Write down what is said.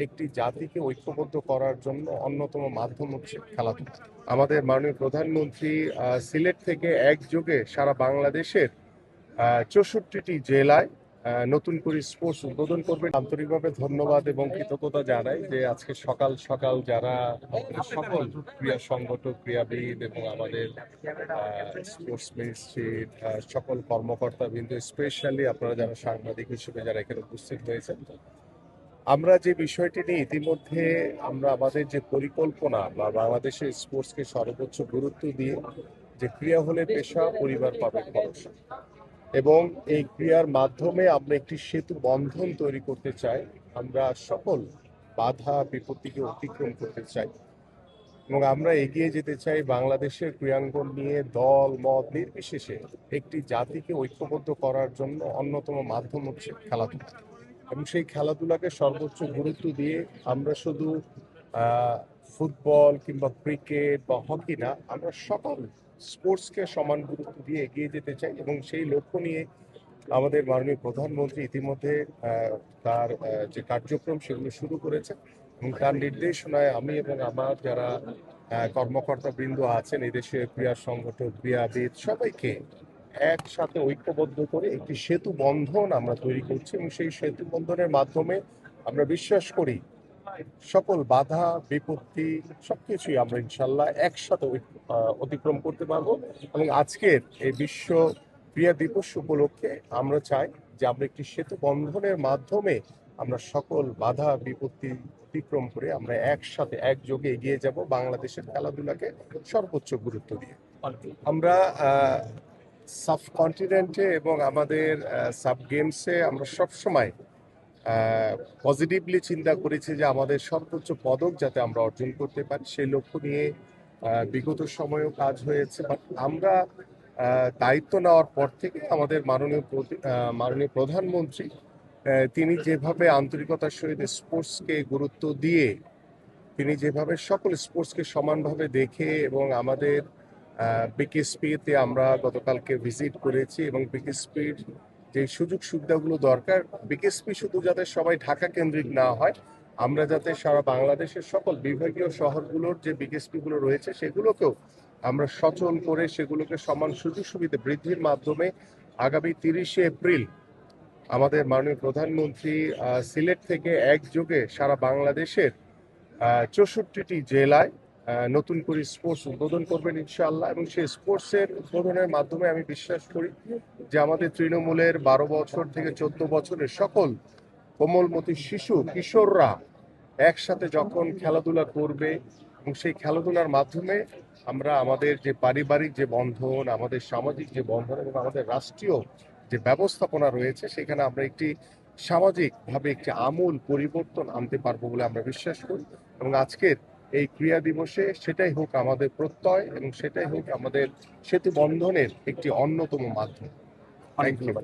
একটি জাতিকে ঐক্যবদ্ধ করার জন্য অন্যতম মাধ্যম হচ্ছে খেলাধুলা। আমাদের মাননীয় প্রধানমন্ত্রী সিলেট থেকে একযোগে সারা বাংলাদেশের 64টি জেলায় নতুন করে স্পোর্টস উদ্বোধন করবেন। আন্তরিকভাবে ধন্যবাদ এবং কৃতজ্ঞতা জানাই যে আজকে সকাল সকাল যারা আমাদের সকল ক্রীড়া সংগঠক, ক্রীড়াবিদ এবং আমাদের স্পোর্টস মিনিস্ট্রির সকল কর্মকর্তা বিন্দু, স্পেশালি আপনারা যারা সাংবাদিক হিসেবে যারা এখানে উপস্থিত হয়েছেন, আমরা যে বিষয়টি নিয়ে ইতিমধ্যে আমরা আমাদের যে পরিকল্পনা বা বাংলাদেশের স্পোর্টসকে সর্বোচ্চ গুরুত্ব দিয়ে যে ক্রীড়া হলে পেশা, পরিবার পাবে ভরসা, এবং এই ক্রিয়ার মাধ্যমে আমরা একটি সেতু বন্ধন তৈরি করতে চাই। আমরা সকল বাধা বিপত্তিকে অতিক্রম করতে চাই এবং আমরা এগিয়ে যেতে চাই বাংলাদেশের ক্রীড়াঙ্গন নিয়ে দল মত নির্বিশেষে একটি জাতিকে ঐক্যবদ্ধ করার জন্য অন্যতম মাধ্যম হচ্ছে খেলাধুলা, এবং সেই খেলাধুলাকে সর্বোচ্চ গুরুত্ব দিয়ে আমরা শুধু ফুটবল কিংবা ক্রিকেট বা হকি না, আমরা সকল স্পোর্টসকে সমান গুরুত্ব দিয়ে এগিয়ে যেতে চাই। এবং সেই লক্ষ্য নিয়ে আমাদের মাননীয় প্রধানমন্ত্রী ইতিমধ্যে তার যে কার্যক্রম সেগুলো শুরু করেছে, এবং তার নির্দেশনায় আমি এবং আমার যারা কর্মকর্তা বৃন্দ আছেন, এদেশের ক্রীড়া সংগঠক, ক্রীড়াবিদ সবাইকে একসাথে ঐক্যবদ্ধ করে একটি সেতু বন্ধন আমরা তৈরি করছি, এবং সেই সেতু বন্ধনের মাধ্যমে আমরা বিশ্বাস করি সকল বাধা বিপত্তি সবকিছুই আমরা ইনশাল্লাহ একসাথে অতিক্রম করতে পারবো। এবং আজকের এই বিশ্ব ক্রীড়া দিবস উপলক্ষে আমরা চাই যে আমরা একটি সেতু বন্ধনের মাধ্যমে আমরা সকল বাধা বিপত্তি অতিক্রম করে আমরা একসাথে একযোগে এগিয়ে যাব বাংলাদেশের খেলাধুলাকে সর্বোচ্চ গুরুত্ব দিয়ে। আমরা সাবকন্টিনেন্টে এবং আমাদের সাব গেমসে আমরা সবসময় পজিটিভলি চিন্তা করেছি যে আমাদের সর্বোচ্চ পদক যাতে আমরা অর্জন করতে পারি, সেই লক্ষ্য নিয়ে বিগত সময়েও কাজ হয়েছে। বাট আমরা দায়িত্ব নেওয়ার পর থেকে আমাদের মাননীয় প্রধানমন্ত্রী তিনি যেভাবে আন্তরিকতার সহিত স্পোর্টসকে গুরুত্ব দিয়ে, তিনি যেভাবে সকল স্পোর্টসকে সমানভাবে দেখে, এবং আমাদের বিকেএসপিতে আমরা গতকালকে ভিজিট করেছি, এবং বিকেএসপির যে সুযোগ সুবিধাগুলো দরকার, বিকেএসপি শুধু যাতে সবাই ঢাকা কেন্দ্রিক না হয়, আমরা যাতে সারা বাংলাদেশের সকল বিভাগীয় শহরগুলোর যে বিকেএসপিগুলো রয়েছে সেগুলোকেও আমরা সচল করে সেগুলোকে সমান সুযোগ সুবিধা বৃদ্ধির মাধ্যমে আগামী 30শে এপ্রিল আমাদের মাননীয় প্রধানমন্ত্রী সিলেট থেকে একযোগে সারা বাংলাদেশের 64টি জেলায় নতুন করে স্পোর্টস উদ্বোধন করবেন ইনশাআল্লাহ। এবং সেই স্পোর্টসের উদ্বোধনের মাধ্যমে আমি বিশ্বাস করি যে আমাদের তৃণমূলের 12 বছর থেকে 14 বছরের সকল কোমলমতি শিশু কিশোররা একসাথে যখন খেলাধুলা করবে, এবং সেই খেলাধুলার মাধ্যমে আমরা আমাদের যে পারিবারিক যে বন্ধন, আমাদের সামাজিক যে বন্ধন এবং আমাদের রাষ্ট্রীয় যে ব্যবস্থাপনা রয়েছে, সেখানে আমরা একটি সামাজিকভাবে একটি আমূল পরিবর্তন আনতে পারবো বলে আমরা বিশ্বাস করি। এবং আজকের এই ক্রীড়া দিবসে সেটাই হোক আমাদের প্রত্যয়, এবং সেটাই হোক আমাদের সেতু বন্ধনের একটি অন্যতম মাধ্যম। Thank you.